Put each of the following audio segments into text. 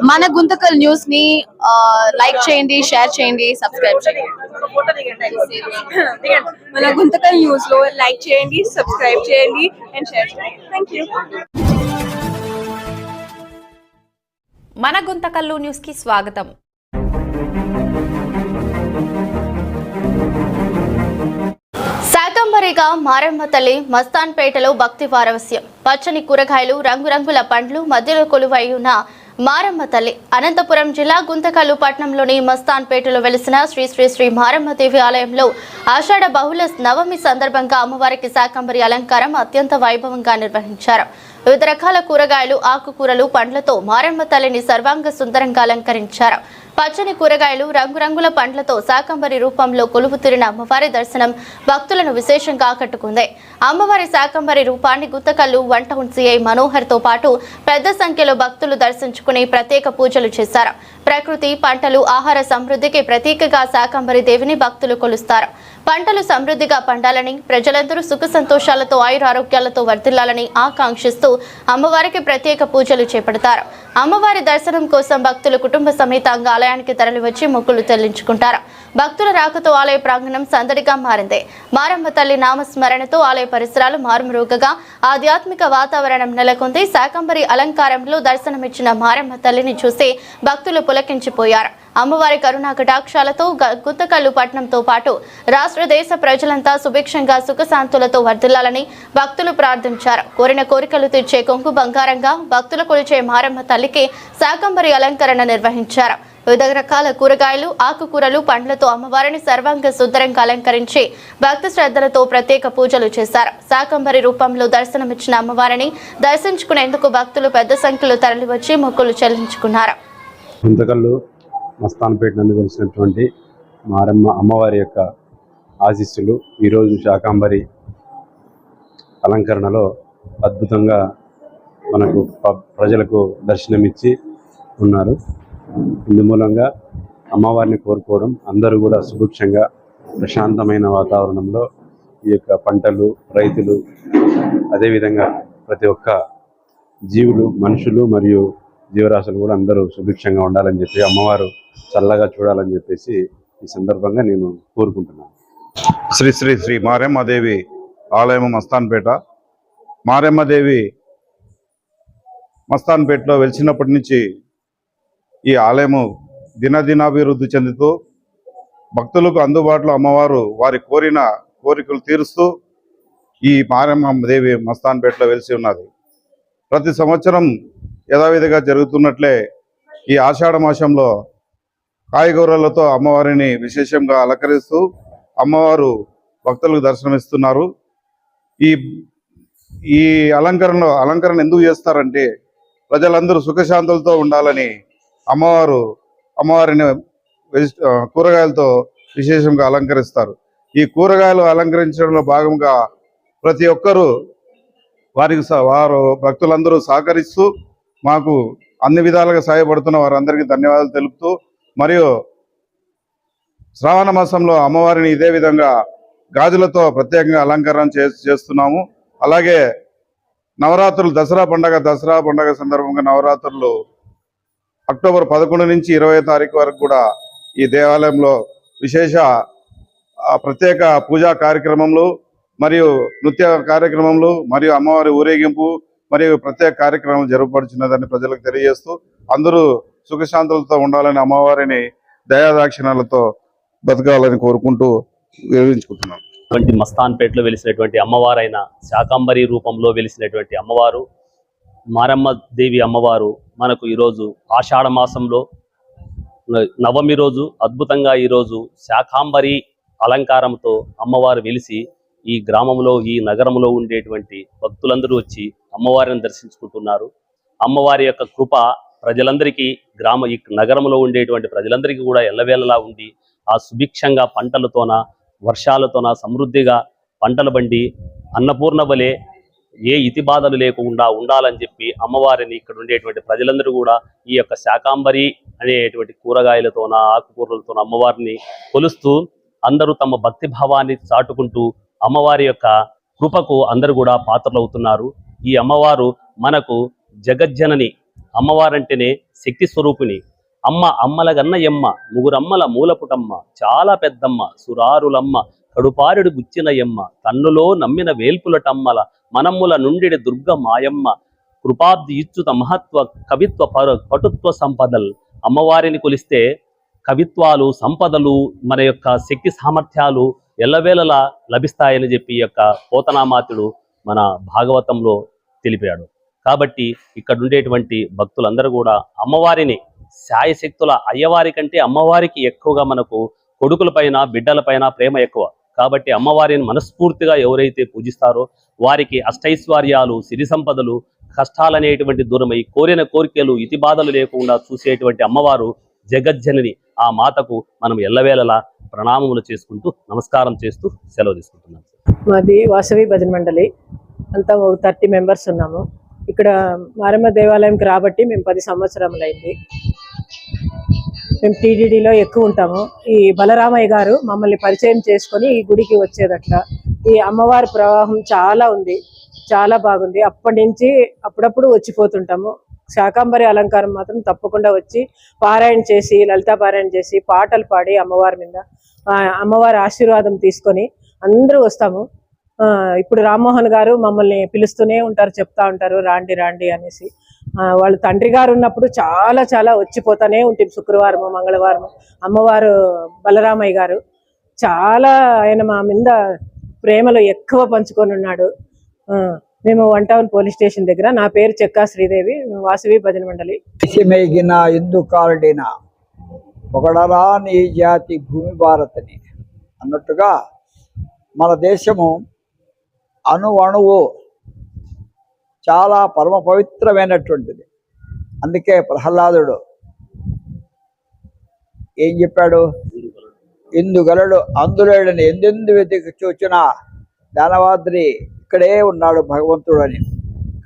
మన గుంతకల్ న్యూస్ ని లైక్ చేయండి, షేర్ చేయండి, సబ్స్క్రైబ్ చేయండి. మన గుంతకల్ న్యూస్ లో లైక్ చేయండి, సబ్స్క్రైబ్ చేయండి అండ్ షేర్ చేయండి. థాంక్యూ. మన గుంతకల్లు న్యూస్ కి స్వాగతం. శాకంబరిగా మారమ్మ తల్లి మస్తాన్పేటలో భక్తి పారవస్యం. పచ్చని కూరగాయలు, రంగురంగుల పండ్లు మధ్యలో కొలువై ఉన్న మారమ్మ తల్లి అనంతపురం జిల్లా గుంతకల్లు పట్టణంలోని మస్తాన్పేటలో వెలిసిన శ్రీ శ్రీ శ్రీ మారమ్మ దేవి ఆలయంలో ఆషాఢ బహుళ నవమి సందర్భంగా అమ్మవారికి శాకంబరి అలంకారం అత్యంత వైభవంగా నిర్వహించారు. వివిధ రకాల కూరగాయలు, ఆకుకూరలు, పండ్లతో మారమ్మ తల్లిని సర్వాంగ సుందరంగా అలంకరించారు. పచ్చని కూరగాయలు, రంగురంగుల పండ్లతో శాకంబరి రూపంలో కొలువు తీరిన అమ్మవారి దర్శనం భక్తులను విశేషంగా ఆకట్టుకుంది. అమ్మవారి శాకంబరి రూపాన్ని గుంతకల్లు వంట సిఐ మనోహర్ తో పాటు పెద్ద సంఖ్యలో భక్తులు దర్శించుకుని ప్రత్యేక పూజలు చేశారు. ప్రకృతి, పంటలు, ఆహార సమృద్ధికి ప్రతీకగా శాకంబరి దేవిని భక్తులు కొలుస్తారు. పంటలు సమృద్ధిగా పండాలని, ప్రజలందరూ సుఖ సంతోషాలతో ఆయురారోగ్యాలతో వర్ధిల్లాలని ఆకాంక్షిస్తూ అమ్మవారికి ప్రత్యేక పూజలు చేపడతారు. అమ్మవారి దర్శనం కోసం భక్తులు కుటుంబ సమేతంగా ఆలయానికి తరలివచ్చి మొక్కులు చెల్లించుకుంటారు. భక్తుల రాకతో ఆలయ ప్రాంగణం సందడిగా మారింది. మారమ్మ తల్లి నామస్మరణతో ఆలయ పరిసరాలు మారుమరుగుగా ఆధ్యాత్మిక వాతావరణం నెలకొంది. శాకంబరి అలంకారంలో దర్శనమిచ్చిన మారమ్మ తల్లిని చూసి భక్తులు పులకించిపోయారు. అమ్మవారి కరుణా కటాక్షాలతో గుంతకల్లు పట్టణంతో పాటు రాష్ట్ర దేశ ప్రజలంతా సుభిక్షంగా సుఖశాంతులతో వర్ధిల్లాలని భక్తులు ప్రార్థించారు. కోరిన కోరికలు తీర్చే కొంగు బంగారంగా భక్తులు కొలిచే మారమ్మ తల్లికి శాకంబరి అలంకరణ నిర్వహించారు. వివిధ రకాల కూరగాయలు, ఆకుకూరలు, పండ్లతో అమ్మవారిని సర్వాంగ సుందరంగా అలంకరించి భక్తి శ్రద్ధలతో ప్రత్యేక పూజలు చేశారు. శాకంబరి రూపంలో దర్శనమిచ్చిన అమ్మవారిని దర్శించుకునేందుకు భక్తులు పెద్ద సంఖ్యలో తరలివచ్చి మొక్కులు చెల్లించుకున్నారు. మస్తాన్పేట నందు వెలిసినటువంటి మారమ్మ అమ్మవారి యొక్క ఆశీస్సులు ఈరోజు శాకంబరి అలంకరణలో అద్భుతంగా మనకు ప్రజలకు దర్శనమిచ్చి ఉన్నారు. ఇందు మూలంగా అమ్మవారిని కోరుకోవడం, అందరూ కూడా సుభిక్షంగా ప్రశాంతమైన వాతావరణంలో ఈ యొక్క పంటలు, రైతులు, అదేవిధంగా ప్రతి ఒక్క జీవులు, మనుషులు మరియు జీవరాశులు కూడా అందరూ సుభిక్షంగా ఉండాలని చెప్పి, అమ్మవారు చల్లగా చూడాలని చెప్పేసి ఈ సందర్భంగా నేను కోరుకుంటున్నాను. శ్రీ శ్రీ శ్రీ మారమ్మదేవి ఆలయం మస్తాన్పేట. మారమ్మదేవి మస్తాన్పేటలో వెలిసినప్పటి నుంచి ఈ ఆలయము దినదినాభివృద్ధి చెందుతూ భక్తులకు అందుబాటులో అమ్మవారు వారి కోరిన కోరికలు తీరుస్తూ ఈ మారమ్మదేవి మస్తాన్పేటలో వెలిసి ఉన్నది. ప్రతి సంవత్సరం యథావిధిగా జరుగుతున్నట్లే ఈ ఆషాఢ మాసంలో కాయగూరలతో అమ్మవారిని విశేషంగా అలంకరిస్తూ అమ్మవారు భక్తులకు దర్శనమిస్తున్నారు. ఈ అలంకరణ ఎందుకు చేస్తారంటే ప్రజలందరూ సుఖశాంతులతో ఉండాలని అమ్మవారిని కూరగాయలతో విశేషంగా అలంకరిస్తారు. ఈ కూరగాయలు అలంకరించడంలో భాగంగా ప్రతి ఒక్కరూ వారు భక్తులందరూ సహకరిస్తూ మాకు అన్ని విధాలుగా సహాయపడుతున్న వారందరికీ ధన్యవాదాలు తెలుపుతూ, మరియు శ్రావణ మాసంలో అమ్మవారిని ఇదే విధంగా గాజులతో ప్రత్యేకంగా అలంకరణ చేస్తున్నాము. అలాగే నవరాత్రులు, దసరా పండగ సందర్భంగా నవరాత్రులు అక్టోబర్ 11 నుంచి 20వ తారీఖు వరకు కూడా ఈ దేవాలయంలో విశేష ప్రత్యేక పూజా కార్యక్రమములు మరియు నృత్య కార్యక్రమములు మరియు అమ్మవారి ఊరేగింపు మరియు ప్రత్యేక కార్యక్రమం జరపబడుచున్నదని ప్రజలకు తెలియజేస్తూ అందరూ సుఖశాంతులతో ఉండాలని, అమ్మవారిని దయాదాక్షిణ్యాలతో బతకాలని కోరుకుంటూ వివరించుకుంటున్నాం. మస్తాన్పేటలో వెలిసినటువంటి అమ్మవారైన శాకంబరి రూపంలో వెలిసినటువంటి అమ్మవారు మారమ్మ దేవి అమ్మవారు మనకు ఈరోజు ఆషాఢ మాసంలో నవమి రోజు అద్భుతంగా ఈరోజు శాకంబరి అలంకారంతో అమ్మవారు వెలిసి ఈ గ్రామంలో, ఈ నగరంలో ఉండేటువంటి భక్తులందరూ వచ్చి అమ్మవారిని దర్శించుకుంటున్నారు. అమ్మవారి యొక్క కృప ప్రజలందరికీ, ఈ నగరంలో ఉండేటువంటి ప్రజలందరికీ కూడా ఎల్లవేళలా ఉండి ఆ సుభిక్షంగా పంటలతోన, వర్షాలతోన సమృద్ధిగా పంటలు బండి అన్నపూర్ణ వలె ఏ ఇతి బాధలు లేకుండా ఉండాలని చెప్పి అమ్మవారిని ఇక్కడ ఉండేటువంటి ప్రజలందరూ కూడా ఈ యొక్క శాకంబరి అనేటువంటి కూరగాయలతోన, ఆకుకూరలతోన అమ్మవారిని కొలుస్తూ అందరూ తమ భక్తి భావాన్ని చాటుకుంటూ అమ్మవారి యొక్క కృపకు అందరూ కూడా పాత్రలవుతున్నారు. ఈ అమ్మవారు మనకు జగజ్జనని, అమ్మవారంటేనే శక్తి స్వరూపిణి. అమ్మల గన్న ఎమ్మ, ముగురమ్మల మూలపుటమ్మ, చాలా పెద్దమ్మ, సురారులమ్మ, కడుపారుడు గుచ్చిన ఎమ్మ, తన్నులో నమ్మిన వేల్పులటమ్మల, మనమ్ముల నుండిడి దుర్గ మాయమ్మ, కృపాబ్ది ఇచ్చుత మహత్వ కవిత్వ పటుత్వ సంపదల్. అమ్మవారిని కొలిస్తే కవిత్వాలు, సంపదలు, మన యొక్క శక్తి సామర్థ్యాలు ఎల్లవేళలా లభిస్తాయని చెప్పి ఈ యొక్క పోతనామాతుడు మన భాగవతంలో తెలిపాడు. కాబట్టి ఇక్కడ ఉండేటువంటి భక్తులందరూ కూడా అమ్మవారిని శాయశక్తుల అయ్యవారి కంటే అమ్మవారికి ఎక్కువగా మనకు కొడుకులపైన బిడ్డలపైన ప్రేమ ఎక్కువ. కాబట్టి అమ్మవారిని మనస్ఫూర్తిగా ఎవరైతే పూజిస్తారో వారికి అష్టైశ్వర్యాలు, సిరి సంపదలు, కష్టాలనేటువంటి దూరమై కోరిన కోరికలు, ఇతి బాధలు లేకుండా చూసేటువంటి అమ్మవారు జగజ్జనని. ఆ మాతకు మనం ఎల్లవేళలా ప్రణామములు చేసుకుంటూ నమస్కారం చేస్తూ సెలవు తీసుకుంటున్నాం. మాది వాసవి భజన మండలి, అంతా 30 మెంబర్స్ ఉన్నాము. ఇక్కడ మారమ్మ దేవాలయంకి రాబట్టి మేము 10 సంవత్సరములైంది. మేము టీటీడీలో ఎక్కువ ఉంటాము. ఈ బలరామయ్య గారు మమ్మల్ని పరిచయం చేసుకొని ఈ గుడికి వచ్చేదట్లా. ఈ అమ్మవారి ప్రవాహం చాలా ఉంది, చాలా బాగుంది. అప్పటి నుంచి అప్పుడప్పుడు వచ్చిపోతుంటాము. శాకాంబరి అలంకారం మాత్రం తప్పకుండా వచ్చి పారాయణ చేసి, లలితా పారాయణ చేసి, పాటలు పాడి అమ్మవారి మీద అమ్మవారి ఆశీర్వాదం తీసుకొని అందరూ వస్తాము. ఇప్పుడు రామ్మోహన్ గారు మమ్మల్ని పిలుస్తూనే ఉంటారు, చెప్తా ఉంటారు రాండి రాండి అనేసి. వాళ్ళ తండ్రి గారు ఉన్నప్పుడు చాలా చాలా వచ్చిపోతానే ఉంటుంది. శుక్రవారం, మంగళవారం అమ్మవారు బలరామయ్య గారు చాలా ఆయన మా మీద ప్రేమలో ఎక్కువ పంచుకొని ఉన్నాడు. మేము 1 టౌన్ పోలీస్ స్టేషన్ దగ్గర. నా పేరు చెక్కా శ్రీదేవి, వాసవి భజన మండలి. మేగిన ఇందు కారడిన ఒకడరా నీ జాతి భూమి భారతని అన్నట్టుగా మన దేశము అణువు చాలా పరమ పవిత్రమైనటువంటిది. అందుకే ప్రహ్లాదుడు ఏం చెప్పాడు? ఇందుగలడు అందులేడని ఎందెందు వెతికి చూచిన దానవాద్రి ఇక్కడే ఉన్నాడు భగవంతుడు అని.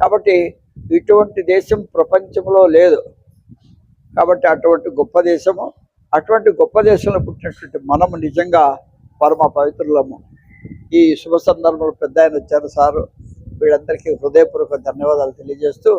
కాబట్టి ఇటువంటి దేశం ప్రపంచంలో లేదు. కాబట్టి అటువంటి గొప్ప దేశము, అటువంటి గొప్ప దేశంలో పుట్టినటువంటి మనము నిజంగా పరమ పవిత్రులము. ఈ శుభ సందర్భంలో పెద్ద ఆయన వచ్చారు సారు, వీళ్ళందరికీ హృదయపూర్వక ధన్యవాదాలు తెలియజేస్తూ